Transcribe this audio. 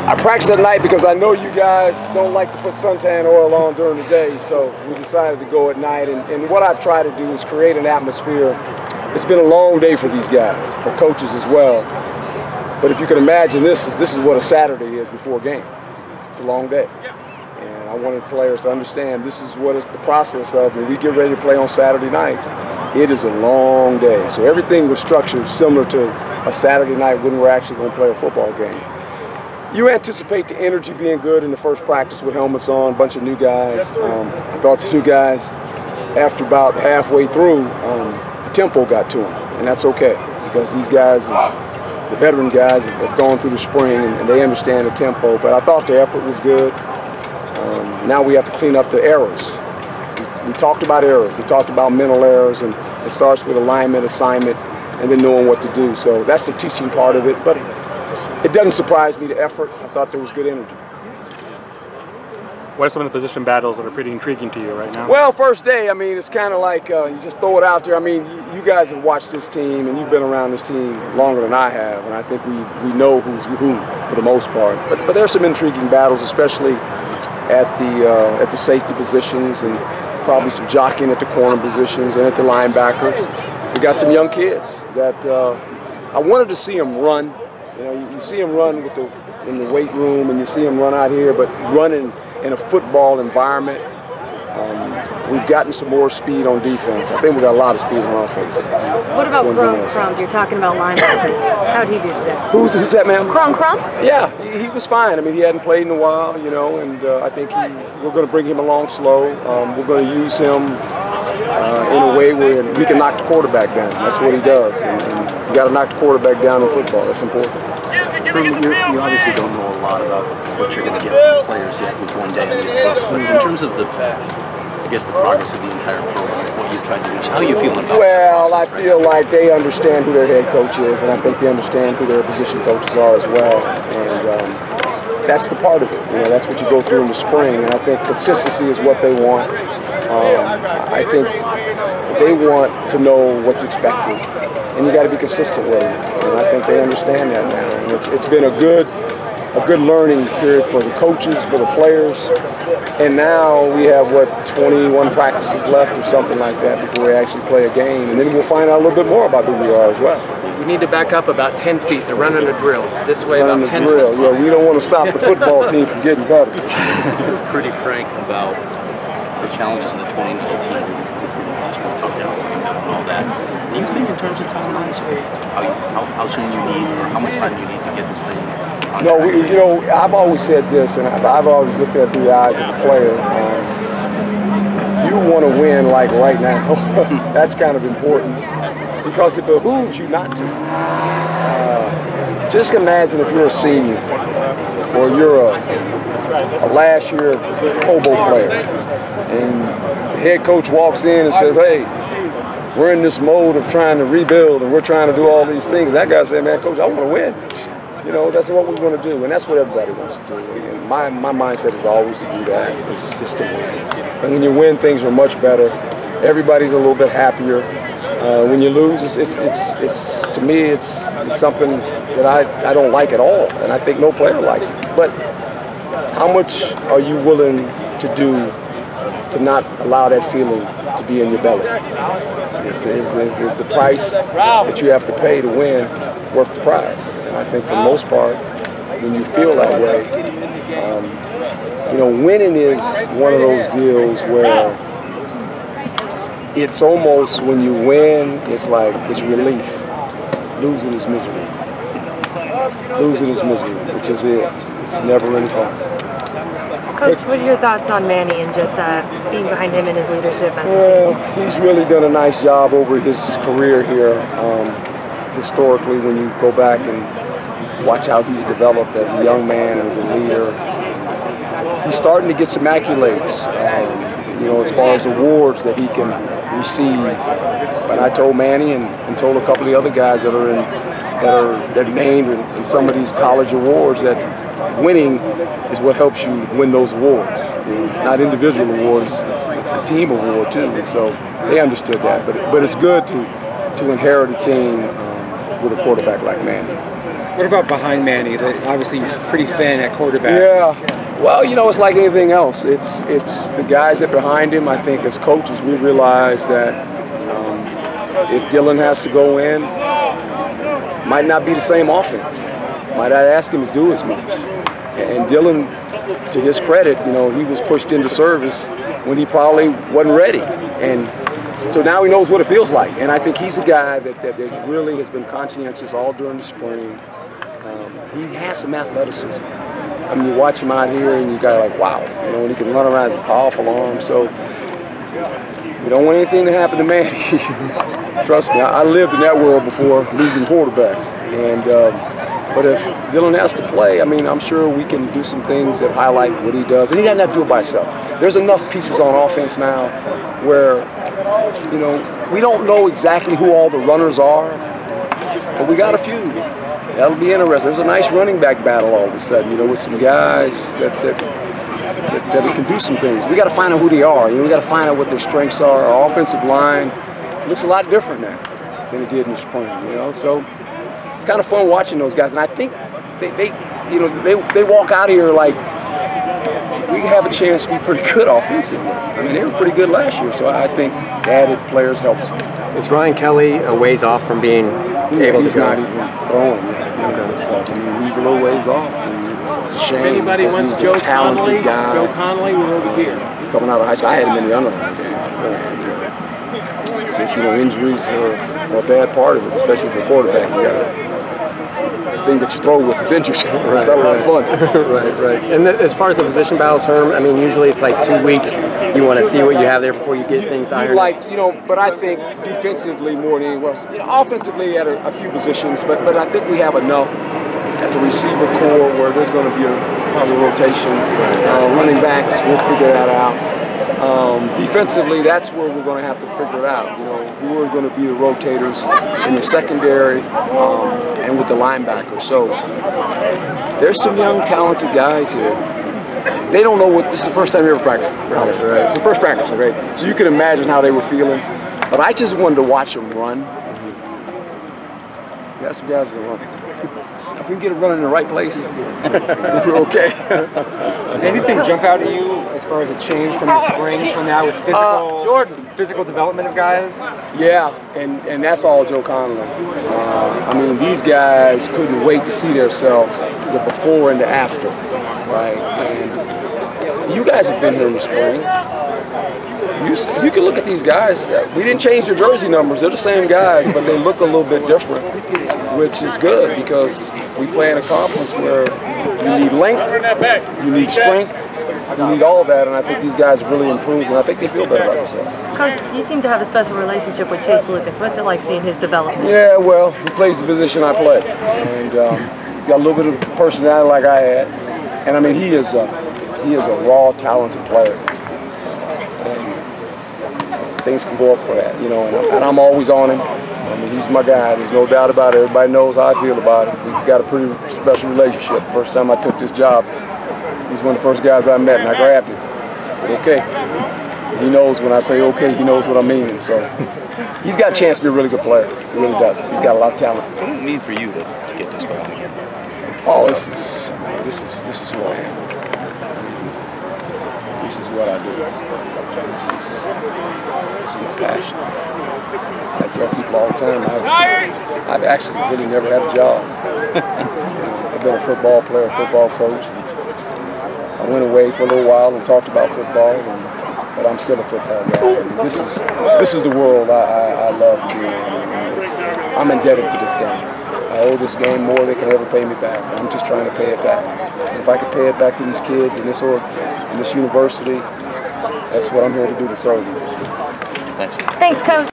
I practice at night because I know you guys don't like to put suntan oil on during the day, so we decided to go at night. And what I've tried to do is create an atmosphere. It's been a long day for these guys, for coaches as well. But if you can imagine, this is what a Saturday is before a game. It's a long day. And I wanted players to understand this is what it's the process of when we get ready to play on Saturday nights. It is a long day. So everything was structured similar to a Saturday night when we're actually going to play a football game. You anticipate the energy being good in the first practice with helmets on, a bunch of new guys. I thought the new guys, after about halfway through, the tempo got to them, and that's okay because these guys, the veteran guys, have gone through the spring and they understand the tempo. But I thought the effort was good. Now we have to clean up the errors. We talked about errors. We talked about mental errors, and it starts with alignment, assignment, and then knowing what to do. So that's the teaching part of it. But it doesn't surprise me, the effort. I thought there was good energy. What are some of the position battles that are pretty intriguing to you right now? Well, first day, I mean, it's kind of like you just throw it out there. I mean, you guys have watched this team, and you've been around this team longer than I have, and I think we know who's who for the most part. But there's some intriguing battles, especially at the safety positions, and probably some jockeying at the corner positions and at the linebackers. We got some young kids that I wanted to see them run. You know, you see them run in the weight room, and you see them run out here, but running in a football environment. We've gotten some more speed on defense. I think we got a lot of speed on offense. What about Crump? You're talking about linebackers. How did he do today? Who's that, ma'am? Crump? Yeah, he was fine. I mean, he hadn't played in a while, you know, and I think we're going to bring him along slow. We're going to use him in a way where we can knock the quarterback down. That's what he does, and you got to knock the quarterback down in football. That's important. You obviously don't know a lot about what you're going to get from the players yet with one day on your books, but in terms of I guess the progress of the entire program, what you've tried to do, how are you feeling about Well, I feel like they understand who their head coach is, and I think they understand who their position coaches are as well, and that's the part of it. You know, that's what you go through in the spring, and I think consistency is what they want. I think they want to know what's expected, and you got to be consistent with it. And I think they understand that now. And it's been a good learning period for the coaches, for the players, and now we have 21 practices left or something like that before we actually play a game, and then we'll find out a little bit more about who we are as well. We need to back up about 10 feet. They're running a drill this way, about 10 feet. Yeah, we don't want to stop the football team from getting better. You're pretty frank about the challenges in the 2019 recruiting class. We talked about all that. Do you think in terms of timelines, how soon you need, or how much time you need to get this thing on No, track? you know, I've always said this, and I've always looked at it through the eyes of the player. You want to win like right now. That's kind of important because it behooves you not to. Just imagine if you're a senior or you're a last year Pro Bowl player, and the head coach walks in and says, "Hey, we're in this mode of trying to rebuild, and we're trying to do all these things." That guy said, "Man, coach, I want to win." You know, that's what we want to do, and that's what everybody wants to do. And my mindset is always to do that. It's just to win. And when you win, things are much better. Everybody's a little bit happier. When you lose, it's to me, it's something that I don't like at all, and I think no player likes it. But how much are you willing to do to not allow that feeling to be in your belly? Is the price that you have to pay to win worth the prize? And I think for the most part, when you feel that way, you know, winning is one of those deals where it's almost, when you win, it's like, it's relief. Losing is misery. Losing is misery, which is it. It's never really fun. Coach, what are your thoughts on Manny and just being behind him in his leadership as a Well, he's really done a nice job over his career here. Historically, when you go back and watch how he's developed as a young man, as a leader, he's starting to get some accolades, you know, as far as awards that he can receive. But I told Manny and told a couple of the other guys that are named in some of these college awards that winning is what helps you win those awards. It's not individual awards, it's a team award too. And so they understood that. But it's good to inherit a team with a quarterback like Manny. What about behind Manny? Obviously, he's pretty thin at quarterback. Yeah. Well, you know, it's like anything else. It's the guys that behind him. I think as coaches, we realize that if Dylan has to go in, might not be the same offense. Might not ask him to do as much. And Dylan, to his credit, you know, he was pushed into service when he probably wasn't ready. And so now he knows what it feels like. And I think he's a guy that really has been conscientious all during the spring. He has some athleticism. I mean, you watch him out here and you got like, wow, you know, when he can run around, he's a powerful arm. So you don't want anything to happen to Manny. Trust me, I lived in that world before losing quarterbacks. And but if Dylan has to play, I mean, I'm sure we can do some things that highlight what he does. And he doesn't have to do it by himself. There's enough pieces on offense now where, you know, we don't know exactly who all the runners are, but we got a few. That'll be interesting. There's a nice running back battle all of a sudden, you know, with some guys that can do some things. We got to find out who they are. You know, we got to find out what their strengths are. Our offensive line looks a lot different now than it did in the spring, you know. So it's kind of fun watching those guys, and I think they walk out here like we have a chance to be pretty good offensively. I mean, they were pretty good last year, so I think the added players helps. Is Ryan Kelly a ways off from being able he's to go? not even throwing yet. You know, so I mean, he's a little ways off, and it's a shame. Anybody because wants he was Joe a talented Connolly? guy. Joe Connolly was over here. Coming out of high school, I had him in the underline game. It's just, you know, injuries are a bad part of it, especially for a quarterback. You got the thing that you throw with is injuries. It's not a lot of fun. Right. And as far as the position battles, Herm, I mean, usually it's like 2 weeks. You want to see what you have there before you get things ironed. You know, but I think defensively more than anyone else. You know, offensively at a few positions, but I think we have enough at the receiver core where there's going to be probably a rotation. Running backs, we'll figure that out. Defensively, that's where we're going to have to figure it out. You know, who are going to be the rotators in the secondary and with the linebackers. So there's some young, talented guys here. They don't know what this is the first time they ever practiced. Right. It's the first practice, right? So you can imagine how they were feeling. But I just wanted to watch them run. We got some guys that can run. If we can get them running in the right place, then we're okay. Did anything jump out at you as far as a change from the spring till now with physical development of guys? Yeah, and that's all Joe Connolly. I mean, these guys couldn't wait to see themselves, the before and the after, right? And you guys have been here in the spring. You can look at these guys. We didn't change their jersey numbers. They're the same guys, but they look a little bit different, which is good because we play in a conference where you need length, you need strength, you need all of that, and I think these guys have really improved, and I think they feel better about themselves. Coach, you seem to have a special relationship with Chase Lucas. What's it like seeing his development? Yeah, well, he plays the position I play, and got a little bit of personality like I had, and I mean he is a raw, talented player. Things can go up for that, you know, and I'm always on him. I mean, he's my guy. There's no doubt about it. Everybody knows how I feel about it. We've got a pretty special relationship. First time I took this job, he's one of the first guys I met, and I grabbed him. I said, okay. He knows when I say okay, he knows what I mean. And so he's got a chance to be a really good player. He really does. He's got a lot of talent. What does it mean for you to get this going again? Oh, this is who I am. This is what I do. This is my passion. I tell people all the time, I've actually really never had a job. I've been a football player, a football coach. I went away for a little while and talked about football, but I'm still a football guy. And this is the world I love being in. I'm indebted to this game. I owe this game more than they can ever pay me back. I'm just trying to pay it back. And if I could pay it back to these kids in this university, that's what I'm here to do, to serve them. Thanks. Thanks, Coach.